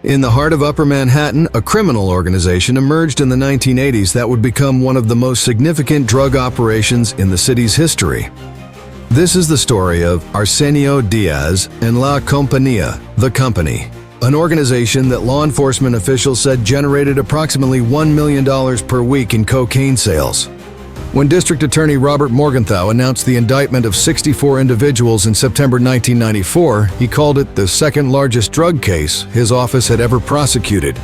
In the heart of Upper Manhattan, a criminal organization emerged in the 1980s that would become one of the most significant drug operations in the city's history. This is the story of Arsenio Diaz and La Compania, the company, an organization that law enforcement officials said generated approximately $1 million per week in cocaine sales. When District Attorney Robert Morgenthau announced the indictment of 64 individuals in September 1994, he called it the second largest drug case his office had ever prosecuted.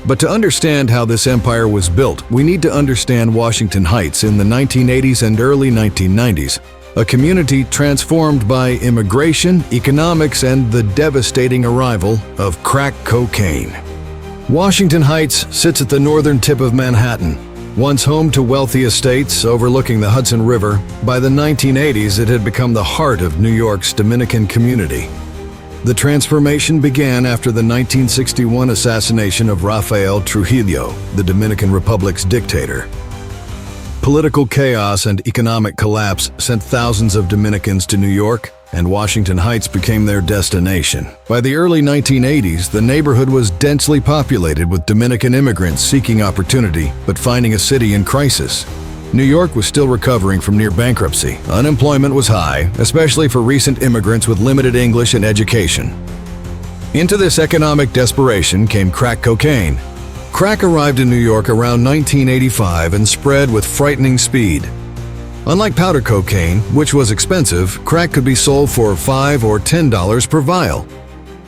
But to understand how this empire was built, we need to understand Washington Heights in the 1980s and early 1990s, a community transformed by immigration, economics, and the devastating arrival of crack cocaine. Washington Heights sits at the northern tip of Manhattan. Once home to wealthy estates overlooking the Hudson River, by the 1980s it had become the heart of New York's Dominican community. The transformation began after the 1961 assassination of Rafael Trujillo, the Dominican Republic's dictator. Political chaos and economic collapse sent thousands of Dominicans to New York, and Washington Heights became their destination. By the early 1980s, the neighborhood was densely populated with Dominican immigrants seeking opportunity, but finding a city in crisis. New York was still recovering from near bankruptcy. Unemployment was high, especially for recent immigrants with limited English and education. Into this economic desperation came crack cocaine. Crack arrived in New York around 1985 and spread with frightening speed. Unlike powder cocaine, which was expensive, crack could be sold for $5 or $10 per vial.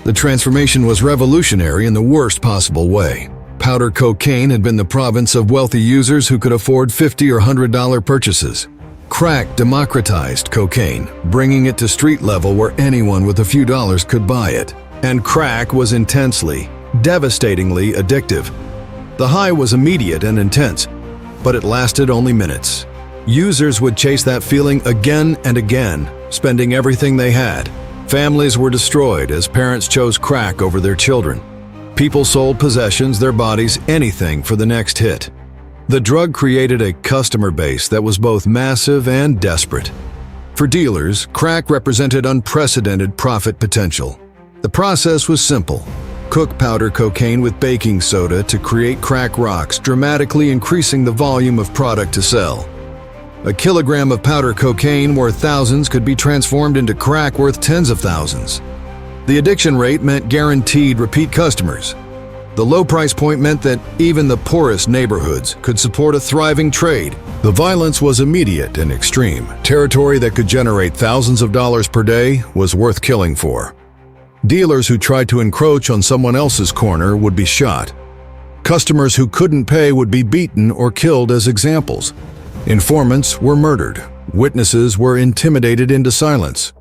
The transformation was revolutionary in the worst possible way. Powder cocaine had been the province of wealthy users who could afford $50 or $100 purchases. Crack democratized cocaine, bringing it to street level where anyone with a few dollars could buy it. And crack was intensely, devastatingly addictive. The high was immediate and intense, but it lasted only minutes. Users would chase that feeling again and again, spending everything they had. Families were destroyed as parents chose crack over their children. People sold possessions, their bodies, anything for the next hit. The drug created a customer base that was both massive and desperate. For dealers, crack represented unprecedented profit potential. The process was simple. Cook powder cocaine with baking soda to create crack rocks, dramatically increasing the volume of product to sell. A kilogram of powder cocaine worth thousands could be transformed into crack worth tens of thousands. The addiction rate meant guaranteed repeat customers. The low price point meant that even the poorest neighborhoods could support a thriving trade. The violence was immediate and extreme. Territory that could generate thousands of dollars per day was worth killing for. Dealers who tried to encroach on someone else's corner would be shot. Customers who couldn't pay would be beaten or killed as examples. Informants were murdered. Witnesses were intimidated into silence.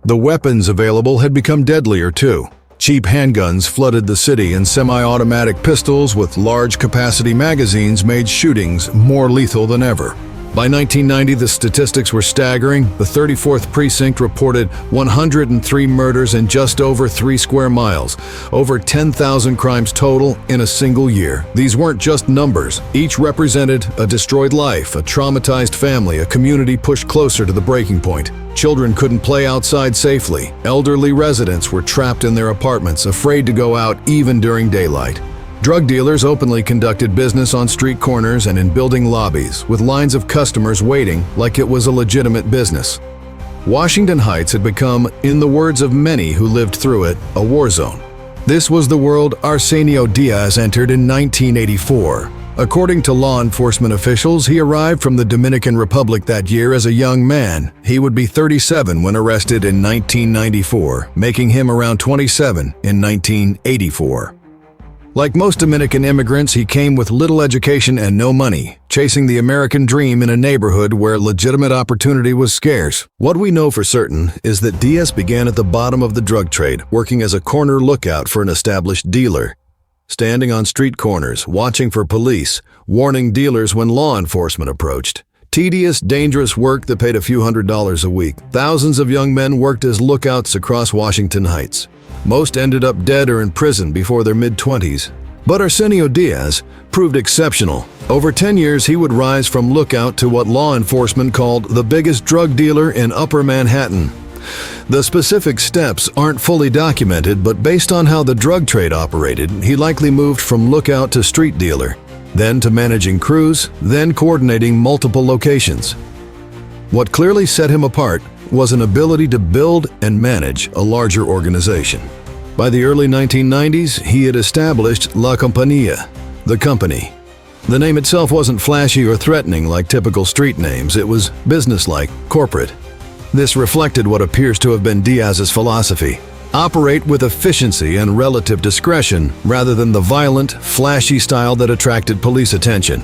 The weapons available had become deadlier too. Cheap handguns flooded the city, and semi-automatic pistols with large-capacity magazines made shootings more lethal than ever. By 1990, the statistics were staggering. The 34th precinct reported 103 murders in just over 3 square miles, over 10,000 crimes total in a single year. These weren't just numbers. Each represented a destroyed life, a traumatized family, a community pushed closer to the breaking point. Children couldn't play outside safely. Elderly residents were trapped in their apartments, afraid to go out even during daylight. Drug dealers openly conducted business on street corners and in building lobbies, with lines of customers waiting like it was a legitimate business. Washington Heights had become, in the words of many who lived through it, a war zone. This was the world Arsenio Diaz entered in 1984. According to law enforcement officials, he arrived from the Dominican Republic that year as a young man. He would be 37 when arrested in 1994, making him around 27 in 1984. Like most Dominican immigrants, he came with little education and no money, chasing the American dream in a neighborhood where legitimate opportunity was scarce. What we know for certain is that Diaz began at the bottom of the drug trade, working as a corner lookout for an established dealer. Standing on street corners, watching for police, warning dealers when law enforcement approached. Tedious, dangerous work that paid a few $100s a week. Thousands of young men worked as lookouts across Washington Heights. Most ended up dead or in prison before their mid-20s. But Arsenio Diaz proved exceptional. Over 10 years, he would rise from lookout to what law enforcement called the biggest drug dealer in Upper Manhattan. The specific steps aren't fully documented, but based on how the drug trade operated, he likely moved from lookout to street dealer, then to managing crews, then coordinating multiple locations. What clearly set him apart was an ability to build and manage a larger organization. By the early 1990s, he had established La Compania, the company. The name itself wasn't flashy or threatening like typical street names. It was businesslike, corporate. This reflected what appears to have been Diaz's philosophy: operate with efficiency and relative discretion rather than the violent, flashy style that attracted police attention.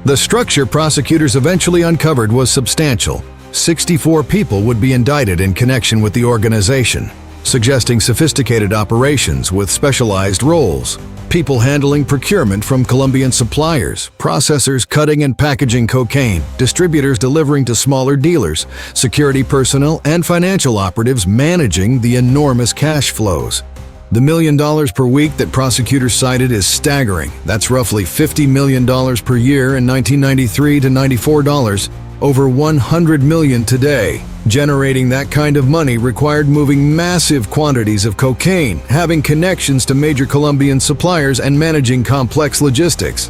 The structure prosecutors eventually uncovered was substantial. 64 people would be indicted in connection with the organization, suggesting sophisticated operations with specialized roles. People handling procurement from Colombian suppliers, processors cutting and packaging cocaine, distributors delivering to smaller dealers, security personnel, and financial operatives managing the enormous cash flows. The $1 million per week that prosecutors cited is staggering. That's roughly $50 million per year in 1993 to $94, over $100 million today. Generating that kind of money required moving massive quantities of cocaine, having connections to major Colombian suppliers, and managing complex logistics.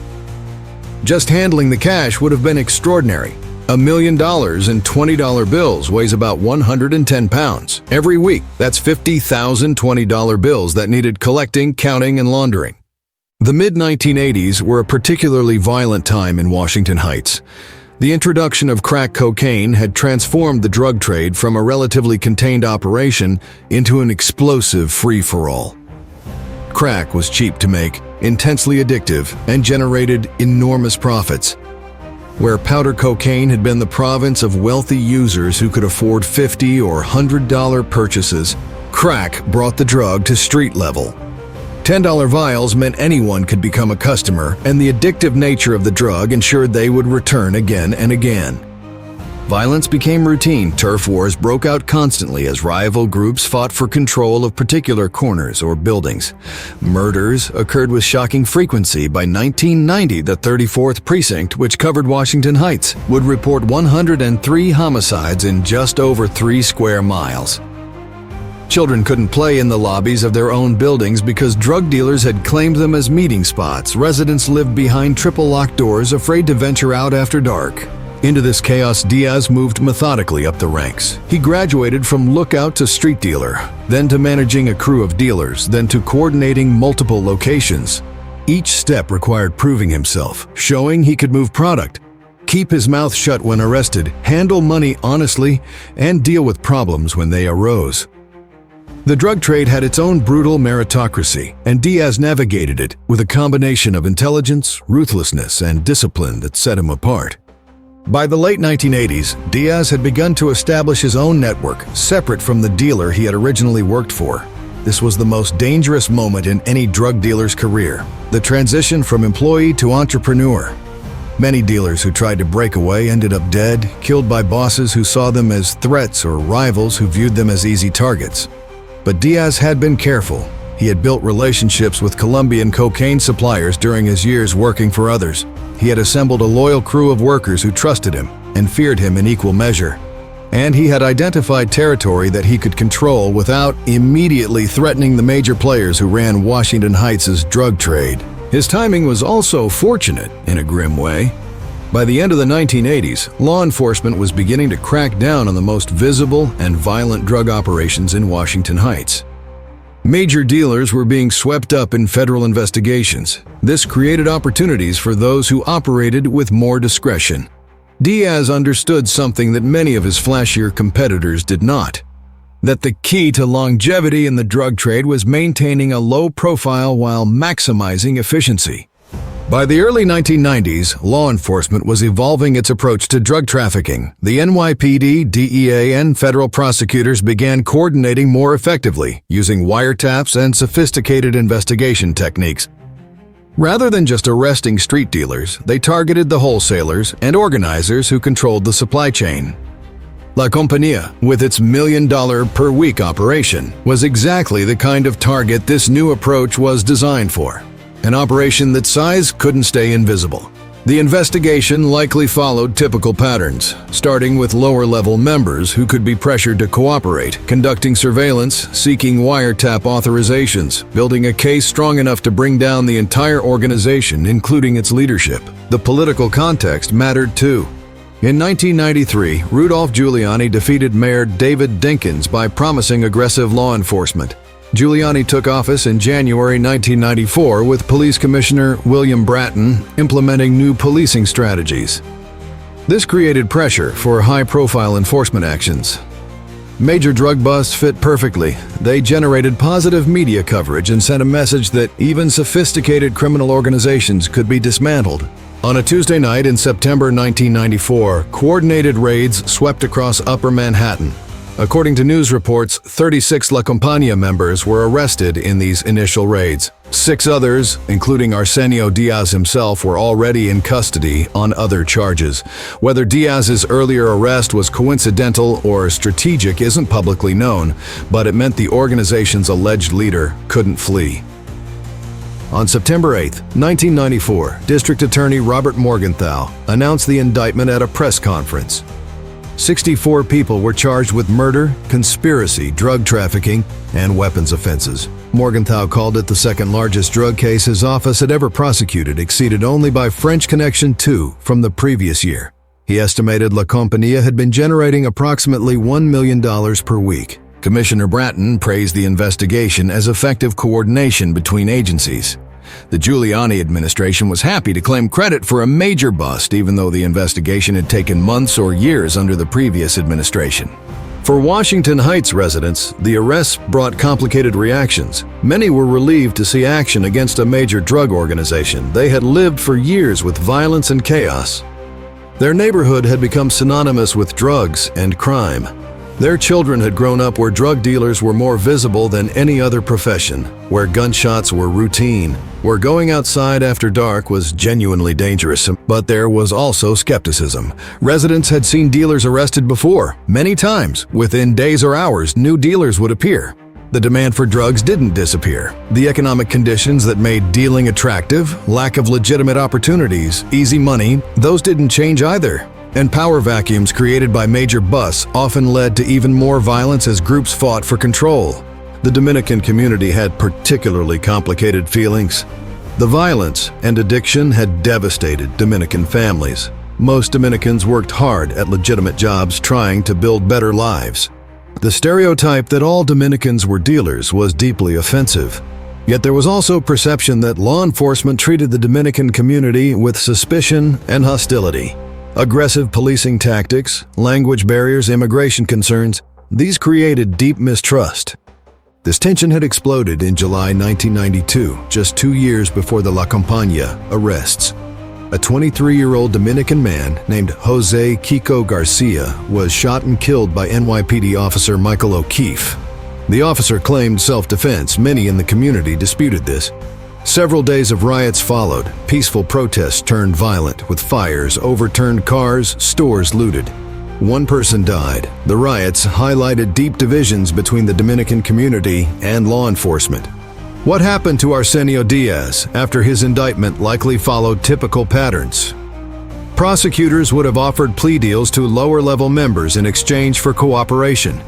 Just handling the cash would have been extraordinary. $1 million in $20 bills weighs about 110 pounds. Every week, that's 50,000 $20 bills that needed collecting, counting, and laundering. The mid-1980s were a particularly violent time in Washington Heights. The introduction of crack cocaine had transformed the drug trade from a relatively contained operation into an explosive free-for-all. Crack was cheap to make, intensely addictive, and generated enormous profits. Where powder cocaine had been the province of wealthy users who could afford $50 or $100 purchases, crack brought the drug to street level. $10 vials meant anyone could become a customer, and the addictive nature of the drug ensured they would return again and again. Violence became routine. Turf wars broke out constantly as rival groups fought for control of particular corners or buildings. Murders occurred with shocking frequency. By 1990, the 34th precinct, which covered Washington Heights, would report 103 homicides in just over 3 square miles. Children couldn't play in the lobbies of their own buildings because drug dealers had claimed them as meeting spots. Residents lived behind triple-locked doors, afraid to venture out after dark. Into this chaos, Diaz moved methodically up the ranks. He graduated from lookout to street dealer, then to managing a crew of dealers, then to coordinating multiple locations. Each step required proving himself, showing he could move product, keep his mouth shut when arrested, handle money honestly, and deal with problems when they arose. The drug trade had its own brutal meritocracy, and Diaz navigated it with a combination of intelligence, ruthlessness, and discipline that set him apart. By the late 1980s, Diaz had begun to establish his own network, separate from the dealer he had originally worked for. This was the most dangerous moment in any drug dealer's career, the transition from employee to entrepreneur. Many dealers who tried to break away ended up dead, killed by bosses who saw them as threats or rivals who viewed them as easy targets. But Diaz had been careful. He had built relationships with Colombian cocaine suppliers during his years working for others. He had assembled a loyal crew of workers who trusted him and feared him in equal measure. And he had identified territory that he could control without immediately threatening the major players who ran Washington Heights' drug trade. His timing was also fortunate in a grim way. By the end of the 1980s, law enforcement was beginning to crack down on the most visible and violent drug operations in Washington Heights. Major dealers were being swept up in federal investigations. This created opportunities for those who operated with more discretion. Diaz understood something that many of his flashier competitors did not: that the key to longevity in the drug trade was maintaining a low profile while maximizing efficiency. By the early 1990s, law enforcement was evolving its approach to drug trafficking. The NYPD, DEA, and federal prosecutors began coordinating more effectively, using wiretaps and sophisticated investigation techniques. Rather than just arresting street dealers, they targeted the wholesalers and organizers who controlled the supply chain. La Compania, with its $1 million per week operation, was exactly the kind of target this new approach was designed for. An operation that size couldn't stay invisible. The investigation likely followed typical patterns, starting with lower-level members who could be pressured to cooperate, conducting surveillance, seeking wiretap authorizations, building a case strong enough to bring down the entire organization, including its leadership. The political context mattered too. In 1993, Rudolph Giuliani defeated Mayor David Dinkins by promising aggressive law enforcement. Giuliani took office in January 1994 with Police Commissioner William Bratton implementing new policing strategies. This created pressure for high-profile enforcement actions. Major drug busts fit perfectly. They generated positive media coverage and sent a message that even sophisticated criminal organizations could be dismantled. On a Tuesday night in September 1994, coordinated raids swept across Upper Manhattan. According to news reports, 36 La Compania members were arrested in these initial raids. 6 others, including Arsenio Diaz himself, were already in custody on other charges. Whether Diaz's earlier arrest was coincidental or strategic isn't publicly known, but it meant the organization's alleged leader couldn't flee. On September 8, 1994, District Attorney Robert Morgenthau announced the indictment at a press conference. 64 people were charged with murder, conspiracy, drug trafficking, and weapons offenses. Morgenthau called it the second largest drug case his office had ever prosecuted, exceeded only by French Connection 2 from the previous year. He estimated La Compania had been generating approximately $1 million per week. Commissioner Bratton praised the investigation as effective coordination between agencies. The Giuliani administration was happy to claim credit for a major bust, even though the investigation had taken months or years under the previous administration. For Washington Heights residents, the arrests brought complicated reactions. Many were relieved to see action against a major drug organization. They had lived for years with violence and chaos. Their neighborhood had become synonymous with drugs and crime. Their children had grown up where drug dealers were more visible than any other profession, where gunshots were routine, where going outside after dark was genuinely dangerous. But there was also skepticism. Residents had seen dealers arrested before, many times. Within days or hours, new dealers would appear. The demand for drugs didn't disappear. The economic conditions that made dealing attractive, lack of legitimate opportunities, easy money, those didn't change either. And power vacuums created by major busts often led to even more violence as groups fought for control. The Dominican community had particularly complicated feelings. The violence and addiction had devastated Dominican families. Most Dominicans worked hard at legitimate jobs trying to build better lives. The stereotype that all Dominicans were dealers was deeply offensive. Yet there was also perception that law enforcement treated the Dominican community with suspicion and hostility. Aggressive policing tactics, language barriers, immigration concerns, these created deep mistrust. This tension had exploded in July 1992, just 2 years before the La Compania arrests. A 23-year-old Dominican man named Jose Kiko Garcia was shot and killed by NYPD officer Michael O'Keefe. The officer claimed self-defense. Many in the community disputed this. Several days of riots followed. Peaceful protests turned violent, with fires, overturned cars, stores looted. 1 person died. The riots highlighted deep divisions between the Dominican community and law enforcement. What happened to Arsenio Diaz after his indictment likely followed typical patterns. Prosecutors would have offered plea deals to lower-level members in exchange for cooperation.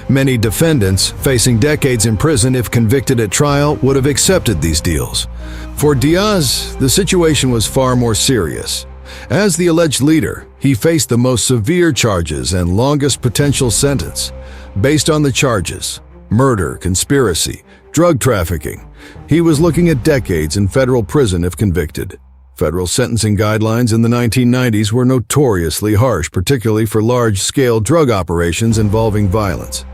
Many defendants, facing decades in prison if convicted at trial, would have accepted these deals. For Diaz, the situation was far more serious. As the alleged leader, he faced the most severe charges and longest potential sentence. Based on the charges, murder, conspiracy, drug trafficking, he was looking at decades in federal prison if convicted. Federal sentencing guidelines in the 1990s were notoriously harsh, particularly for large-scale drug operations involving violence.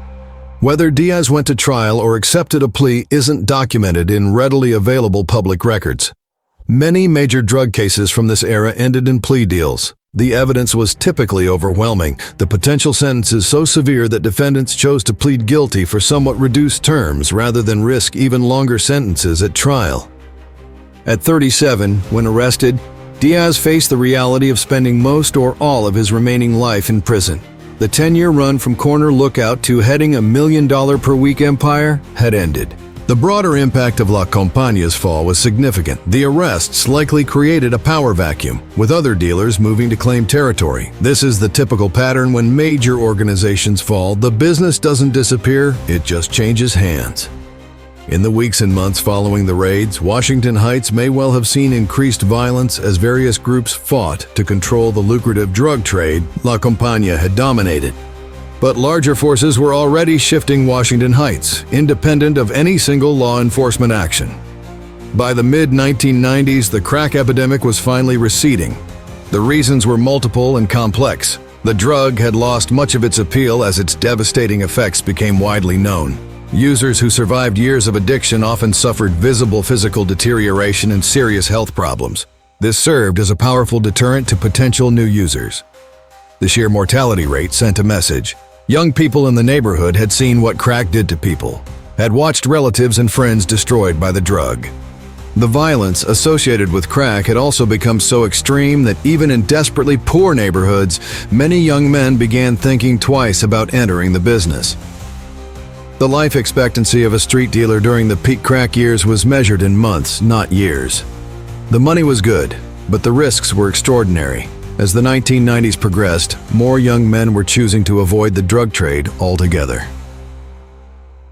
Whether Diaz went to trial or accepted a plea isn't documented in readily available public records. Many major drug cases from this era ended in plea deals. The evidence was typically overwhelming, the potential sentences so severe that defendants chose to plead guilty for somewhat reduced terms rather than risk even longer sentences at trial. At 37, when arrested, Diaz faced the reality of spending most or all of his remaining life in prison. The 10-year run from corner lookout to heading $1 million per week empire had ended. The broader impact of La Compania's fall was significant. The arrests likely created a power vacuum, with other dealers moving to claim territory. This is the typical pattern when major organizations fall. The business doesn't disappear, it just changes hands. In the weeks and months following the raids, Washington Heights may well have seen increased violence as various groups fought to control the lucrative drug trade La Compania had dominated. But larger forces were already shifting Washington Heights, independent of any single law enforcement action. By the mid-1990s, the crack epidemic was finally receding. The reasons were multiple and complex. The drug had lost much of its appeal as its devastating effects became widely known. Users who survived years of addiction often suffered visible physical deterioration and serious health problems. This served as a powerful deterrent to potential new users. The sheer mortality rate sent a message. Young people in the neighborhood had seen what crack did to people, had watched relatives and friends destroyed by the drug. The violence associated with crack had also become so extreme that even in desperately poor neighborhoods, many young men began thinking twice about entering the business. The life expectancy of a street dealer during the peak crack years was measured in months, not years. The money was good, but the risks were extraordinary. As the 1990s progressed, more young men were choosing to avoid the drug trade altogether.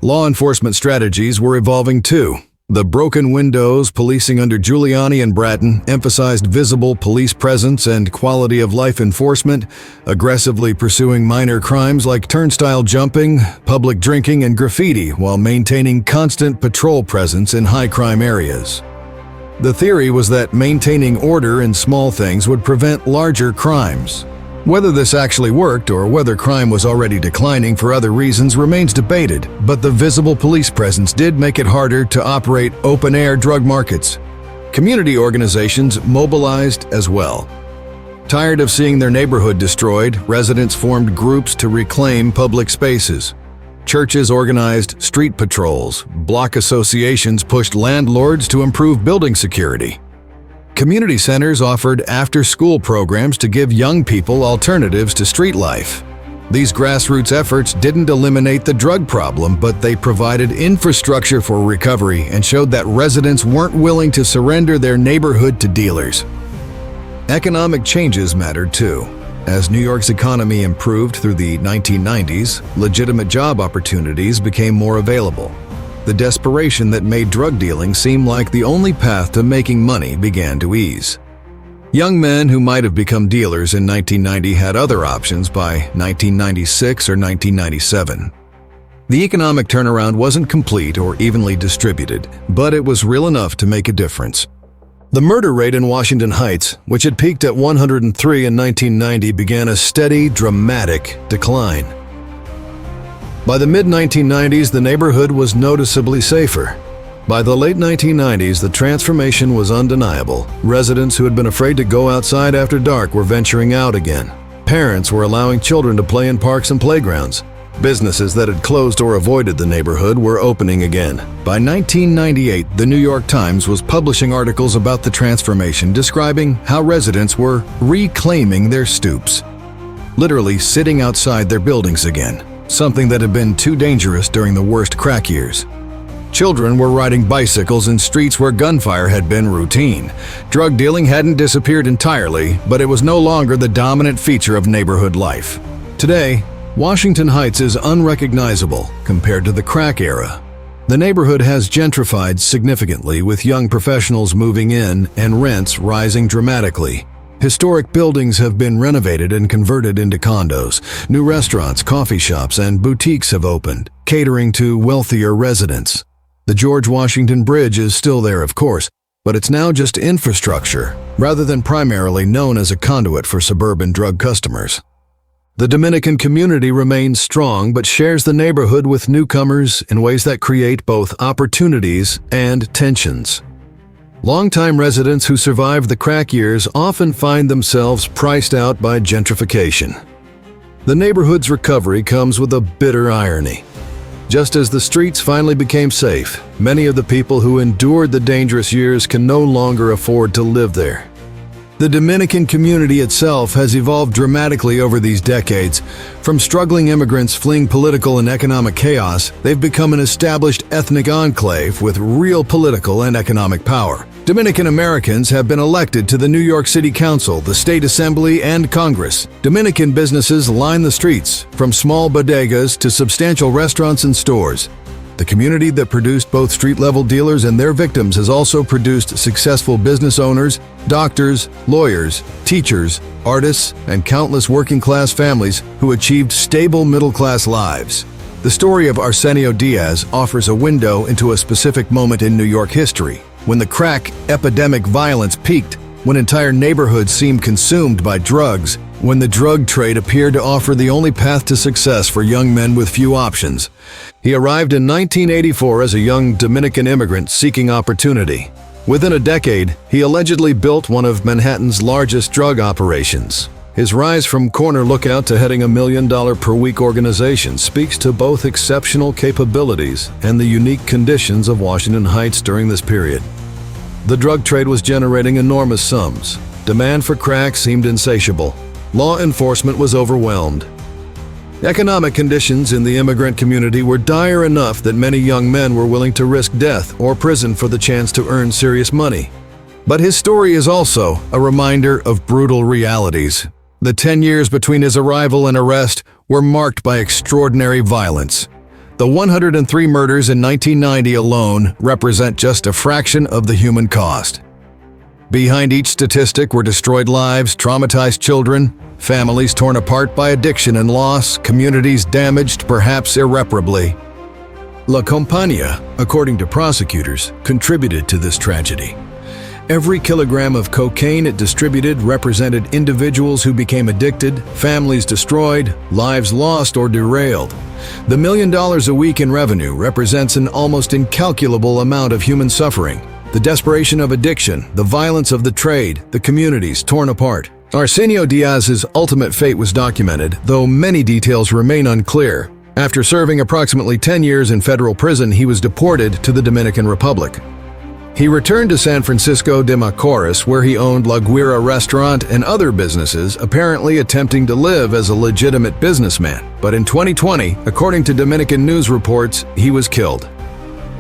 Law enforcement strategies were evolving too. The broken windows policing under Giuliani and Bratton emphasized visible police presence and quality of life enforcement, aggressively pursuing minor crimes like turnstile jumping, public drinking, and graffiti while maintaining constant patrol presence in high-crime areas. The theory was that maintaining order in small things would prevent larger crimes. Whether this actually worked or whether crime was already declining for other reasons remains debated, but the visible police presence did make it harder to operate open-air drug markets. Community organizations mobilized as well. Tired of seeing their neighborhood destroyed, residents formed groups to reclaim public spaces. Churches organized street patrols. Block associations pushed landlords to improve building security. Community centers offered after-school programs to give young people alternatives to street life. These grassroots efforts didn't eliminate the drug problem, but they provided infrastructure for recovery and showed that residents weren't willing to surrender their neighborhood to dealers. Economic changes mattered too. As New York's economy improved through the 1990s, legitimate job opportunities became more available. The desperation that made drug dealing seem like the only path to making money began to ease. Young men who might have become dealers in 1990 had other options by 1996 or 1997. The economic turnaround wasn't complete or evenly distributed, but it was real enough to make a difference. The murder rate in Washington Heights, which had peaked at 103 in 1990, began a steady, dramatic decline. By the mid-1990s, the neighborhood was noticeably safer. By the late 1990s, the transformation was undeniable. Residents who had been afraid to go outside after dark were venturing out again. Parents were allowing children to play in parks and playgrounds. Businesses that had closed or avoided the neighborhood were opening again. By 1998, the New York Times was publishing articles about the transformation, describing how residents were reclaiming their stoops, literally sitting outside their buildings again, something that had been too dangerous during the worst crack years. Children were riding bicycles in streets where gunfire had been routine. Drug dealing hadn't disappeared entirely, but it was no longer the dominant feature of neighborhood life. Today, Washington Heights is unrecognizable compared to the crack era. The neighborhood has gentrified significantly, with young professionals moving in and rents rising dramatically. Historic buildings have been renovated and converted into condos. New restaurants, coffee shops, and boutiques have opened, catering to wealthier residents. The George Washington Bridge is still there, of course, but it's now just infrastructure, rather than primarily known as a conduit for suburban drug customers. The Dominican community remains strong but shares the neighborhood with newcomers in ways that create both opportunities and tensions. Longtime residents who survived the crack years often find themselves priced out by gentrification. The neighborhood's recovery comes with a bitter irony. Just as the streets finally became safe, many of the people who endured the dangerous years can no longer afford to live there. The Dominican community itself has evolved dramatically over these decades. From struggling immigrants fleeing political and economic chaos, they've become an established ethnic enclave with real political and economic power. Dominican Americans have been elected to the New York City Council, the State Assembly, and Congress. Dominican businesses line the streets, from small bodegas to substantial restaurants and stores. The community that produced both street-level dealers and their victims has also produced successful business owners, doctors, lawyers, teachers, artists, and countless working-class families who achieved stable middle-class lives. The story of Arsenio Diaz offers a window into a specific moment in New York history, when the crack epidemic violence peaked, when entire neighborhoods seemed consumed by drugs, when the drug trade appeared to offer the only path to success for young men with few options. He arrived in 1984 as a young Dominican immigrant seeking opportunity. Within a decade, he allegedly built one of Manhattan's largest drug operations. His rise from corner lookout to heading $1 million per week organization speaks to both exceptional capabilities and the unique conditions of Washington Heights during this period. The drug trade was generating enormous sums. Demand for crack seemed insatiable. Law enforcement was overwhelmed. Economic conditions in the immigrant community were dire enough that many young men were willing to risk death or prison for the chance to earn serious money. But his story is also a reminder of brutal realities. The 10 years between his arrival and arrest were marked by extraordinary violence. The 103 murders in 1990 alone represent just a fraction of the human cost. Behind each statistic were destroyed lives, traumatized children, families torn apart by addiction and loss, communities damaged perhaps irreparably. La Compania, according to prosecutors, contributed to this tragedy. Every kilogram of cocaine it distributed represented individuals who became addicted, families destroyed, lives lost or derailed. The $1 million a week in revenue represents an almost incalculable amount of human suffering. The desperation of addiction, the violence of the trade, the communities torn apart. Arsenio Diaz's ultimate fate was documented, though many details remain unclear. After serving approximately 10 years in federal prison, he was deported to the Dominican Republic. He returned to San Francisco de Macorís, where he owned La Guira restaurant and other businesses, apparently attempting to live as a legitimate businessman. But in 2020, according to Dominican news reports, he was killed.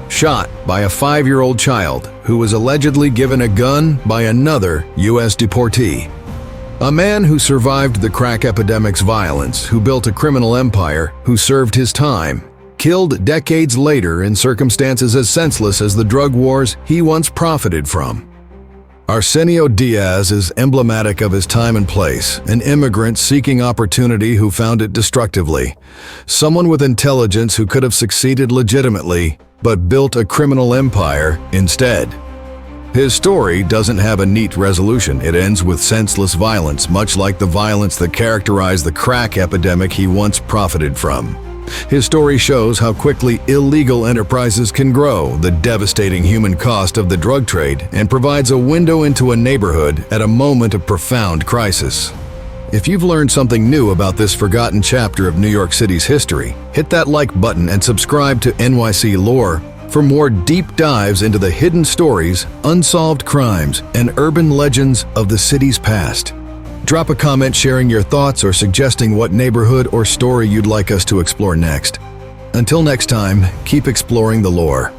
Shot by a 5-year-old child who was allegedly given a gun by another U.S. deportee. A man who survived the crack epidemic's violence, who built a criminal empire, who served his time, killed decades later in circumstances as senseless as the drug wars he once profited from. Arsenio Diaz is emblematic of his time and place, an immigrant seeking opportunity who found it destructively. Someone with intelligence who could have succeeded legitimately, but built a criminal empire instead. His story doesn't have a neat resolution. It ends with senseless violence, much like the violence that characterized the crack epidemic he once profited from. His story shows how quickly illegal enterprises can grow, the devastating human cost of the drug trade, and provides a window into a neighborhood at a moment of profound crisis. If you've learned something new about this forgotten chapter of New York City's history, hit that like button and subscribe to NYCLore for more deep dives into the hidden stories, unsolved crimes, and urban legends of the city's past. Drop a comment sharing your thoughts or suggesting what neighborhood or story you'd like us to explore next. Until next time, keep exploring the lore.